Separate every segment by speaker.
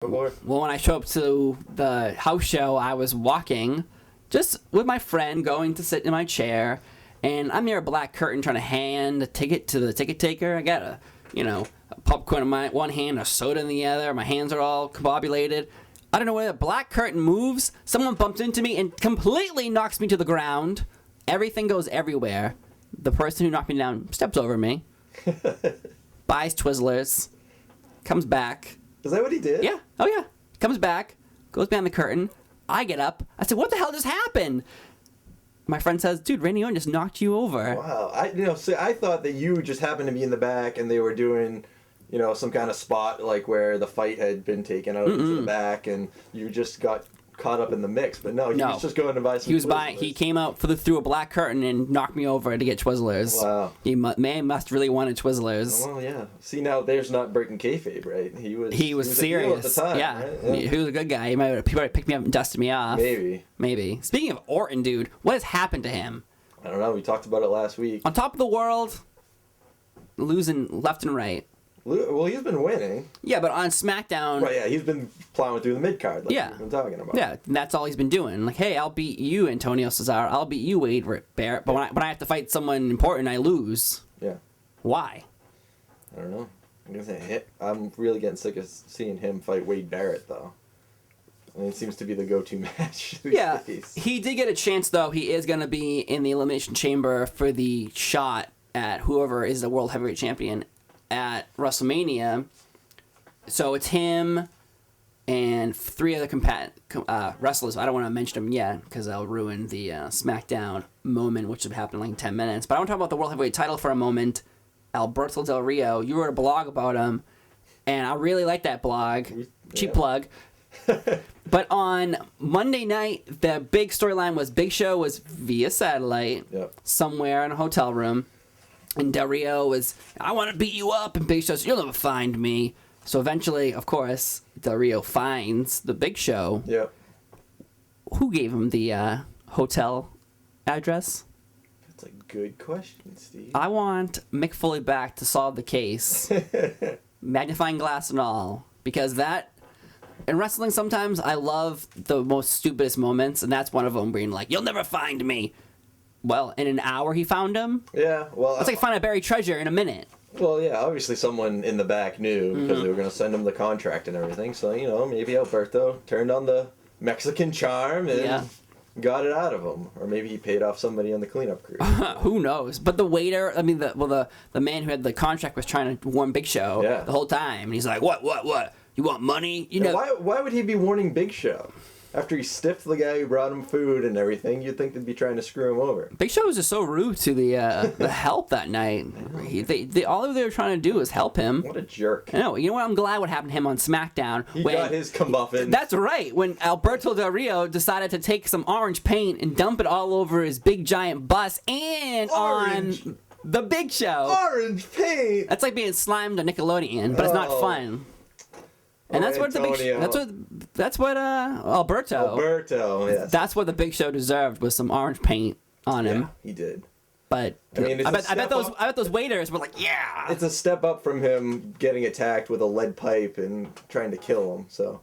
Speaker 1: Well,
Speaker 2: when I show up to the house show, I was walking just with my friend going to sit in my chair, and I'm near a black curtain trying to hand a ticket to the ticket taker. I got a popcorn in my one hand, a soda in the other. My hands are all combobulated. I don't know where the black curtain moves. Someone bumps into me and completely knocks me to the ground. Everything goes everywhere. The person who knocked me down steps over me, buys Twizzlers, comes back.
Speaker 1: Is that what he did?
Speaker 2: Yeah. Oh, yeah. Comes back, goes behind the curtain. I get up. I said, what the hell just happened? My friend says, dude, Randy Orton just knocked you over.
Speaker 1: Wow. I thought that you just happened to be in the back and they were doing, some kind of spot like where the fight had been taken out into the back and you just got caught up in the mix. But no, he was just going to buy some Twizzlers.
Speaker 2: He came out through a black curtain and knocked me over to get Twizzlers.
Speaker 1: Wow.
Speaker 2: He must really wanted Twizzlers.
Speaker 1: Well, yeah. See, now there's not breaking kayfabe, right? He was
Speaker 2: serious.
Speaker 1: At the time,
Speaker 2: yeah.
Speaker 1: Right?
Speaker 2: He was a good guy. He might have picked me up and dusted me off. Maybe. Speaking of Orton, dude, what has happened to him?
Speaker 1: I don't know. We talked about it last week.
Speaker 2: On top of the world, losing left and right.
Speaker 1: Well, he's been winning.
Speaker 2: Yeah, but on SmackDown...
Speaker 1: Right, yeah, he's been plowing through the mid-card like we've been talking about.
Speaker 2: Yeah, that's all he's been doing. Like, hey, I'll beat you, Antonio Cesaro. I'll beat you, Wade Barrett. But when I have to fight someone important, I lose.
Speaker 1: Yeah.
Speaker 2: Why?
Speaker 1: I don't know. I'm really getting sick of seeing him fight Wade Barrett, though. I mean, it seems to be the go-to match these days.
Speaker 2: He did get a chance, though. He is going to be in the Elimination Chamber for the shot at whoever is the World Heavyweight Champion at WrestleMania. So it's him and three other wrestlers. I don't want to mention them yet because I'll ruin the SmackDown moment, which would happen in like 10 minutes. But I want to talk about the World Heavyweight title for a moment. Alberto Del Rio. You wrote a blog about him, and I really like that blog. Cheap plug. But on Monday night, the big storyline was Big Show was via satellite somewhere in a hotel room. And Del Rio was, I want to beat you up. And Big Show says, you'll never find me. So eventually, of course, Del Rio finds the Big Show.
Speaker 1: Yep.
Speaker 2: Who gave him the hotel address?
Speaker 1: That's a good question, Steve.
Speaker 2: I want Mick Foley back to solve the case. Magnifying glass and all. Because that... In wrestling, sometimes I love the most stupidest moments, and that's one of them being like, you'll never find me. Well, in an hour he found him?
Speaker 1: Yeah, well...
Speaker 2: It's like finding a buried treasure in a minute.
Speaker 1: Well, yeah, obviously someone in the back knew because they were going to send him the contract and everything. So, maybe Alberto turned on the Mexican charm and got it out of him. Or maybe he paid off somebody on the cleanup crew.
Speaker 2: Who knows? But the waiter, the man who had the contract was trying to warn Big Show the whole time. And he's like, what? You want money?
Speaker 1: Why would he be warning Big Show? After he stiffed the guy who brought him food and everything, you'd think they'd be trying to screw him over.
Speaker 2: Big Show was just so rude to the help that night. All they were trying to do was help him.
Speaker 1: What a jerk.
Speaker 2: I know. You know what? I'm glad what happened to him on SmackDown.
Speaker 1: He got his comeuppance.
Speaker 2: That's right. When Alberto Del Rio decided to take some orange paint and dump it all over his big giant bus and on the Big Show.
Speaker 1: Orange paint!
Speaker 2: That's like being slimed on Nickelodeon, but it's not fun. And that's what Alberto,
Speaker 1: yes.
Speaker 2: That's what the Big Show deserved, was some orange paint on him.
Speaker 1: Yeah, he did.
Speaker 2: But I bet those waiters were like, yeah.
Speaker 1: It's a step up from him getting attacked with a lead pipe and trying to kill him. So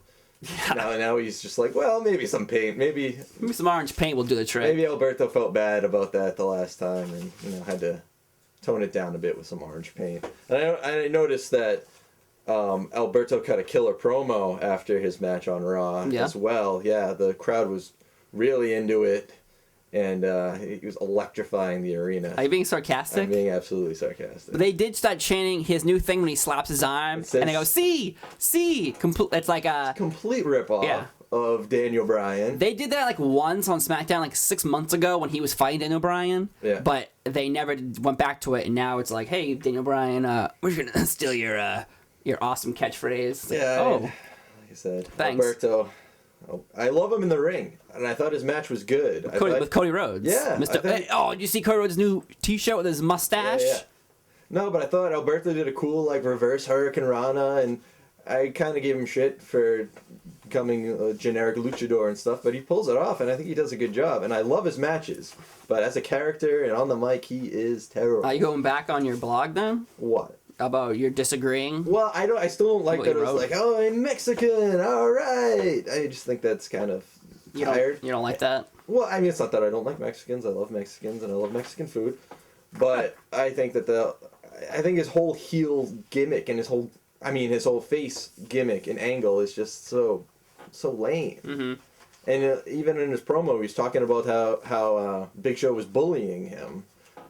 Speaker 1: now he's just like, well, maybe some paint, maybe
Speaker 2: some orange paint will do the trick.
Speaker 1: Maybe Alberto felt bad about that the last time and had to tone it down a bit with some orange paint. And I noticed that Alberto cut a killer promo after his match on Raw as well. Yeah, the crowd was really into it, and he was electrifying the arena.
Speaker 2: Are you being sarcastic?
Speaker 1: I'm being absolutely sarcastic.
Speaker 2: They did start chanting his new thing when he slaps his arm, and they go, see! It's like a...
Speaker 1: complete ripoff of Daniel Bryan.
Speaker 2: They did that like once on SmackDown like 6 months ago when he was fighting Daniel Bryan, but they never went back to it, and now it's like, hey, Daniel Bryan, we're going to steal your awesome catchphrase.
Speaker 1: Like I said,
Speaker 2: thanks.
Speaker 1: Alberto. I love him in the ring, and I thought his match was good.
Speaker 2: With Cody Rhodes.
Speaker 1: Yeah.
Speaker 2: Did you see Cody Rhodes' new T-shirt with his mustache?
Speaker 1: Yeah. No, but I thought Alberto did a cool reverse Hurricane Rana, and I kind of gave him shit for becoming a generic luchador and stuff, but he pulls it off, and I think he does a good job. And I love his matches, but as a character and on the mic, he is terrible.
Speaker 2: Are you going back on your blog then?
Speaker 1: What?
Speaker 2: your disagreeing?
Speaker 1: Well, I still don't like
Speaker 2: What
Speaker 1: that
Speaker 2: you
Speaker 1: it was
Speaker 2: wrote?
Speaker 1: like, oh, I'm Mexican, all right. I just think that's kind of tired.
Speaker 2: You don't like that?
Speaker 1: Well, I mean, it's not that I don't like Mexicans. I love Mexicans and I love Mexican food, but I think that I think his whole heel gimmick and his whole face gimmick and angle is just so lame.
Speaker 2: Mm-hmm.
Speaker 1: And even in his promo, he's talking about how Big Show was bullying him.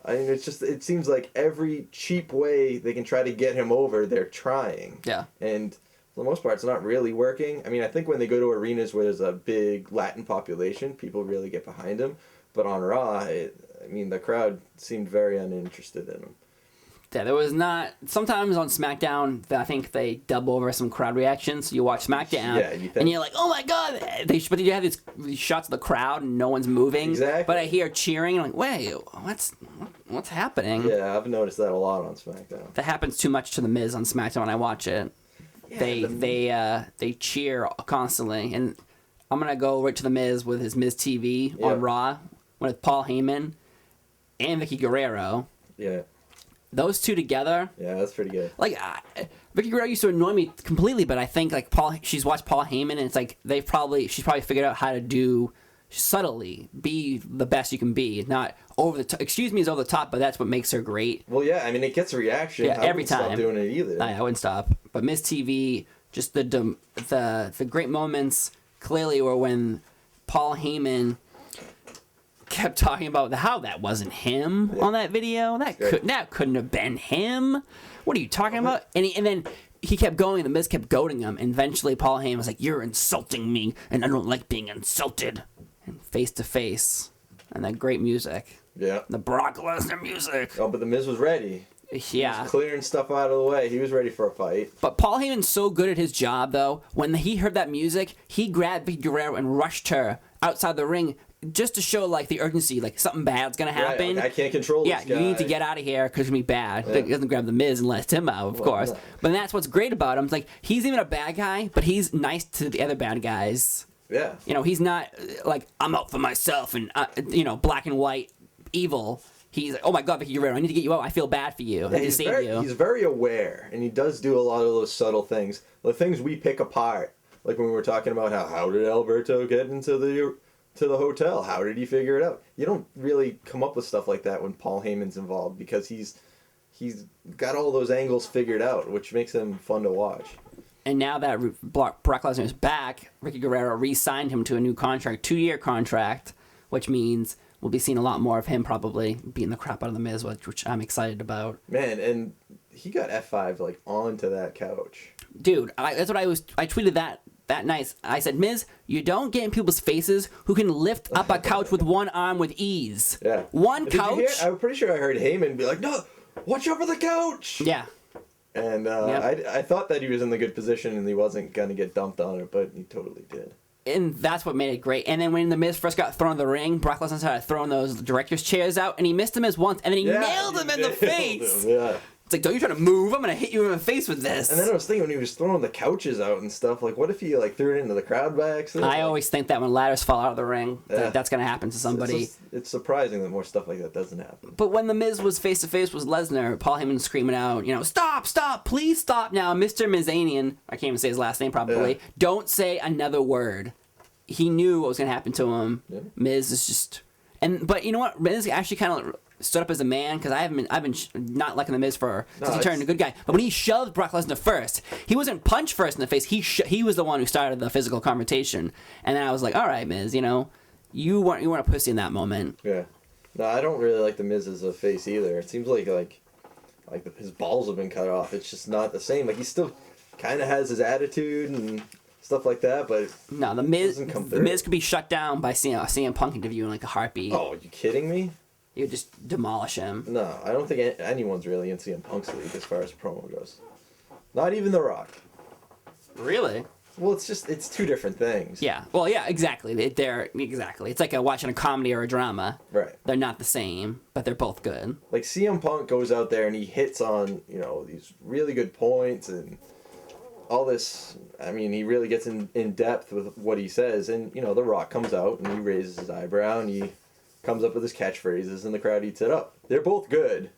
Speaker 1: I mean, it seems like every cheap way they can try to get him over, they're trying.
Speaker 2: Yeah. And
Speaker 1: for the most part, it's not really working. I mean, I think when they go to arenas where there's a big Latin population, people really get behind him. But on Raw, the crowd seemed very uninterested in him.
Speaker 2: Yeah, there was not. Sometimes on SmackDown, I think they dub over some crowd reactions. You watch SmackDown, and you're like, "Oh my god!" But you have these shots of the crowd, and no one's moving.
Speaker 1: Exactly.
Speaker 2: But I hear cheering, and I'm like, "Wait, what's happening?"
Speaker 1: Yeah, I've noticed that a lot on SmackDown.
Speaker 2: That happens too much to the Miz on SmackDown when I watch it. Yeah, they cheer constantly, and I'm gonna go right to the Miz with his Miz TV on Raw with Paul Heyman and Vicky Guerrero.
Speaker 1: Yeah.
Speaker 2: Those two together.
Speaker 1: Yeah, that's pretty good.
Speaker 2: Like, Vicky Guerrero used to annoy me completely, but I think like she's watched Paul Heyman, and it's like she's probably figured out how to do subtly be the best you can be, not over the top. Excuse me is over the top, but that's what makes her great.
Speaker 1: Well, yeah, I mean it gets a reaction.
Speaker 2: Yeah, every time.
Speaker 1: Stop doing it either.
Speaker 2: I wouldn't stop. But Miz TV, just the great moments clearly were when Paul Heyman kept talking about how that wasn't him on that video. That couldn't have been him. What are you talking about? And then he kept going. The Miz kept goading him. And eventually, Paul Heyman was like, "You're insulting me, and I don't like being insulted." And face to face, and that great music.
Speaker 1: Yeah.
Speaker 2: The Brock Lesnar music.
Speaker 1: Oh, but the Miz was ready.
Speaker 2: Yeah.
Speaker 1: He was clearing stuff out of the way. He was ready for a fight.
Speaker 2: But Paul Heyman's so good at his job, though. When he heard that music, he grabbed Vicky Guerrero and rushed her outside the ring, just to show like the urgency, like something bad's gonna happen.
Speaker 1: Right, like, I can't control this guy.
Speaker 2: You need to get out of here because it's gonna be bad.
Speaker 1: Yeah.
Speaker 2: He doesn't grab the Miz and lets him out, of course. No. But that's what's great about him. It's like he's even a bad guy, but he's nice to the other bad guys.
Speaker 1: Yeah.
Speaker 2: He's not like I'm out for myself and black and white evil. He's like, oh my god, Vicky Guerrero, I need to get you out. I feel bad for you. I need to save you.
Speaker 1: He's very aware, and he does do a lot of those subtle things, the things we pick apart. Like when we were talking about how did Alberto get into the hotel? How did he figure it out? You don't really come up with stuff like that when Paul Heyman's involved because he's got all those angles figured out, which makes him fun to watch.
Speaker 2: And now that Brock Lesnar is back, Vicky Guerrero re-signed him to a new contract, 2-year contract, which means we'll be seeing a lot more of him probably beating the crap out of the Miz, which I'm excited about.
Speaker 1: Man, and he got F5 like onto that couch.
Speaker 2: Dude, that's what I tweeted that night. I said, Miz, you don't get in people's faces who can lift up a couch with one arm with ease.
Speaker 1: Yeah.
Speaker 2: One couch.
Speaker 1: I'm pretty sure I heard Heyman be like, no, watch over the couch.
Speaker 2: Yeah.
Speaker 1: And yep. I thought that he was in the good position and he wasn't going to get dumped on it, but he totally did.
Speaker 2: And that's what made it great. And then when The Miz first got thrown in the ring, Brock Lesnar started throwing those director's chairs out, and he missed him as once, and then he nailed him in the face.
Speaker 1: Yeah.
Speaker 2: It's like, don't you try to move? I'm going to hit you in the face with this.
Speaker 1: And then I was thinking when he was throwing the couches out and stuff, like, what if he like threw it into the crowd by accident?
Speaker 2: I always think that when ladders fall out of the ring, that's going to happen to somebody.
Speaker 1: It's surprising that more stuff like that doesn't happen.
Speaker 2: But when The Miz was face-to-face with Lesnar, Paul Heyman screaming out, stop, please stop now, Mr. Mizanian. I can't even say his last name probably. Yeah. Don't say another word. He knew what was going to happen to him. Yeah. Miz is just... But you know what? Miz actually kind of stood up as a man, because I've been not liking the Miz since he turned a good guy. But when he shoved Brock Lesnar first, he wasn't punched first in the face. He was the one who started the physical confrontation. And then I was like, all right, Miz, you weren't a pussy in that moment.
Speaker 1: Yeah. No, I don't really like the Miz as a face either. It seems like his balls have been cut off. It's just not the same. Like he still kind of has his attitude and stuff like that, but
Speaker 2: no, the Miz could be shut down by CM Punk interviewing like a heartbeat.
Speaker 1: Oh, are you kidding me?
Speaker 2: You would just demolish him.
Speaker 1: No, I don't think anyone's really in CM Punk's league as far as promo goes. Not even The Rock.
Speaker 2: Really?
Speaker 1: Well, it's two different things.
Speaker 2: Yeah. Well, yeah, exactly. Exactly. It's like watching a comedy or a drama.
Speaker 1: Right.
Speaker 2: They're not the same, but they're both good.
Speaker 1: Like CM Punk goes out there and he hits on, these really good points and all this. I mean, he really gets in depth with what he says. And, The Rock comes out and he raises his eyebrow and he comes up with his catchphrases and the crowd eats it up. They're both good,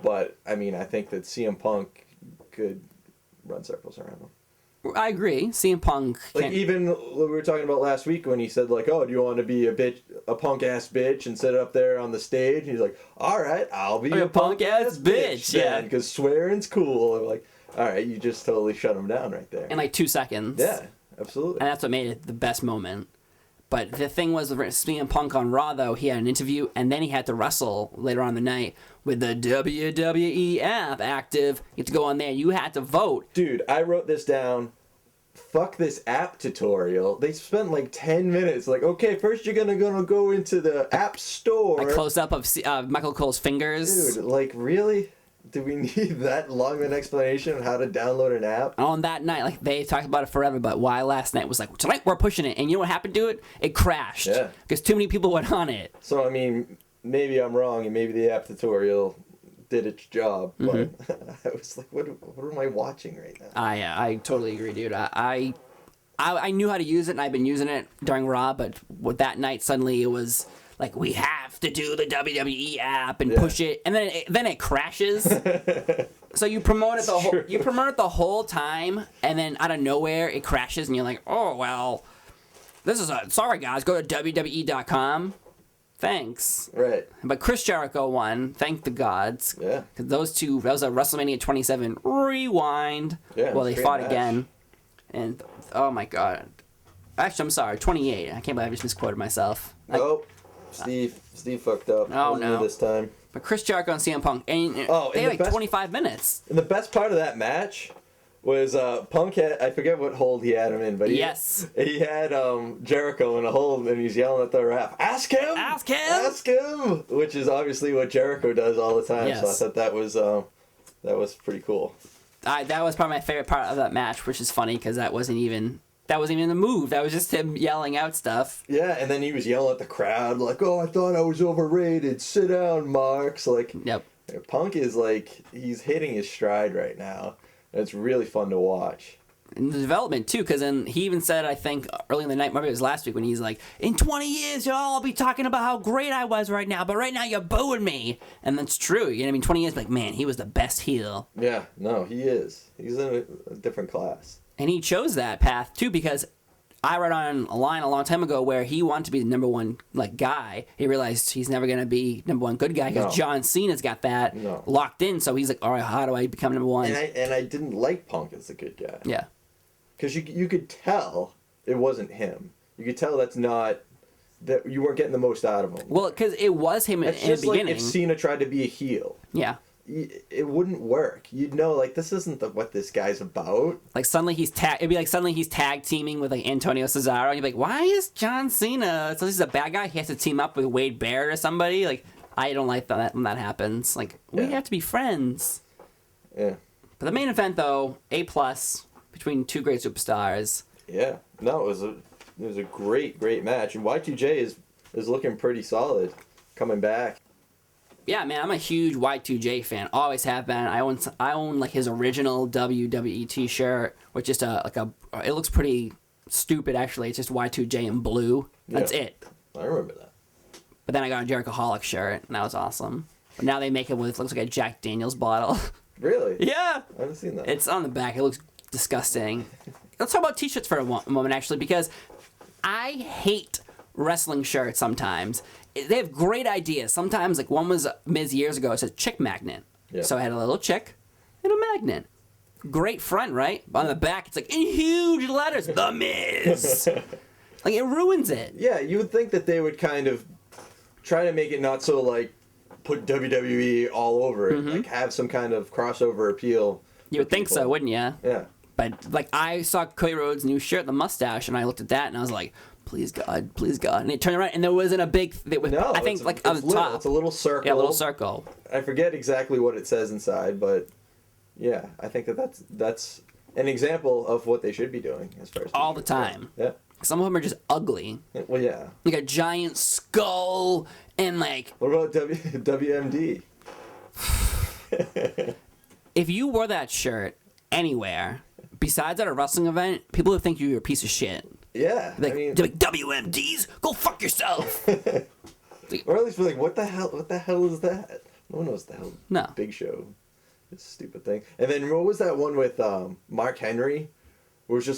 Speaker 1: But I mean, I think that CM Punk could run circles around him.
Speaker 2: I agree. CM Punk.
Speaker 1: Like even what we were talking about last week when he said like, "Oh, do you want to be a punk ass bitch and sit up there on the stage?" And he's like, "All right, I'll be a punk ass bitch." Yeah, because swearing's cool. I'm like, all right, you just totally shut him down right there.
Speaker 2: In like 2 seconds.
Speaker 1: Yeah, absolutely.
Speaker 2: And that's what made it the best moment. But the thing was, with CM Punk on Raw, though, he had an interview, and then he had to wrestle later on the night with the WWE app active. You have to go on there. You had to vote.
Speaker 1: Dude, I wrote this down. Fuck this app tutorial. They spent like 10 minutes. Like, okay, first you're gonna go into the app store.
Speaker 2: A close-up of Michael Cole's fingers.
Speaker 1: Dude, like, really? Do we need that long of an explanation on how to download an app?
Speaker 2: On that night, like, they talked about it forever, but why last night was like, tonight we're pushing it. And you know what happened to it? It crashed. Yeah. Because too many people went on it.
Speaker 1: So, I mean, maybe I'm wrong, and maybe the app tutorial did its job, but I was like, what am I watching right now?
Speaker 2: I totally agree, dude. I knew how to use it, and I've been using it during Raw, but with that night, suddenly it was like, we have to do the WWE app and push it, and then it crashes. So you promote it the whole time, and then out of nowhere it crashes, and you're like, oh well, this is sorry guys, go to WWE.com. Thanks.
Speaker 1: Right.
Speaker 2: But Chris Jericho won. Thank the gods.
Speaker 1: Yeah.
Speaker 2: Because that was a WrestleMania 27 rewind. Yeah. Well, they fought again. And, oh my god. Actually, I'm sorry, 28. I can't believe I just misquoted myself.
Speaker 1: Nope. Steve fucked up.
Speaker 2: Oh, no.
Speaker 1: This time.
Speaker 2: But Chris Jericho and CM Punk. And they had like 25 minutes.
Speaker 1: And the best part of that match was Punk had, I forget what hold he had him in, but he had Jericho in a hold, and he's yelling at the ref, ask him, which is obviously what Jericho does all the time. Yes. So I thought that was pretty cool.
Speaker 2: That was probably my favorite part of that match, which is funny because that wasn't even the move. That was just him yelling out stuff.
Speaker 1: Yeah, and then he was yelling at the crowd like, "Oh, I thought I was overrated. Sit down, Marks." Like,
Speaker 2: yep.
Speaker 1: Punk is like, he's hitting his stride right now. It's really fun to watch.
Speaker 2: And the development, too, because then he even said, I think, early in the night, maybe it was last week, when he's like, in 20 years, you'll all be talking about how great I was right now, but right now you're booing me. And that's true. You know what I mean? 20 years, like, man, he was the best heel.
Speaker 1: Yeah, no, he is. He's in a different class.
Speaker 2: And he chose that path, too, because I read on a line a long time ago where he wanted to be the number one guy. He realized he's never going to be number one good guy because John Cena's got that locked in. So he's like, all right, how do I become number one?
Speaker 1: And I didn't like Punk as a good guy.
Speaker 2: Yeah.
Speaker 1: Because you could tell it wasn't him. You could tell that you weren't getting the most out of him.
Speaker 2: Well, because it was him in the beginning. It's just like
Speaker 1: if Cena tried to be a heel.
Speaker 2: Yeah.
Speaker 1: It wouldn't work. You'd know, like, this isn't what this guy's about.
Speaker 2: Like, suddenly it'd be like suddenly he's tag teaming with, like, Antonio Cesaro, and you'd be like, why is John Cena, so he's a bad guy, he has to team up with Wade Barrett or somebody? Like, I don't like that when that happens. Like, we have to be friends.
Speaker 1: Yeah.
Speaker 2: But the main event, though, A+, between two great superstars.
Speaker 1: Yeah. No, it was a great match. And Y2J is looking pretty solid coming back.
Speaker 2: Yeah, man, I'm a huge Y2J fan. Always have been. I own like his original WWE T-shirt, which is it looks pretty stupid actually. It's just Y2J in blue. That's it.
Speaker 1: I remember that.
Speaker 2: But then I got a Jerichoholic shirt, and that was awesome. But now they make it with looks like a Jack Daniels bottle.
Speaker 1: Really?
Speaker 2: Yeah.
Speaker 1: I haven't seen that.
Speaker 2: It's on the back. It looks disgusting. Let's talk about T-shirts for a moment actually, because I hate wrestling shirts sometimes. They have great ideas. Sometimes, like one was Miz years ago, it said chick magnet. Yeah. So I had a little chick and a magnet. Great front, right? But on the back, it's like in huge letters, The Miz. Like, it ruins it.
Speaker 1: Yeah, you would think that they would kind of try to make it not so, like, put WWE all over it. Like, have some kind of crossover appeal.
Speaker 2: You would think so, wouldn't you?
Speaker 1: Yeah.
Speaker 2: But, like, I saw Cody Rhodes' new shirt, the mustache, and I looked at that, and I was like, please God, please God. And it turned around, and there wasn't a big... I think, like, on the top.
Speaker 1: It's a little circle.
Speaker 2: Yeah, a little circle.
Speaker 1: I forget exactly what it says inside, but, yeah, I think that's an example of what they should be doing as far as...
Speaker 2: All the time.
Speaker 1: Yeah.
Speaker 2: Some of them are just ugly.
Speaker 1: Well, yeah.
Speaker 2: Like a giant skull, and, like...
Speaker 1: What about WMD?
Speaker 2: If you wore that shirt anywhere, besides at a wrestling event, people would think you were a piece of shit.
Speaker 1: Yeah,
Speaker 2: like, WMDs, go fuck yourself.
Speaker 1: Or at least be like, what the hell is that? No one knows the hell.
Speaker 2: No.
Speaker 1: Big Show. This stupid thing. And then what was that one with Mark Henry? Where it was just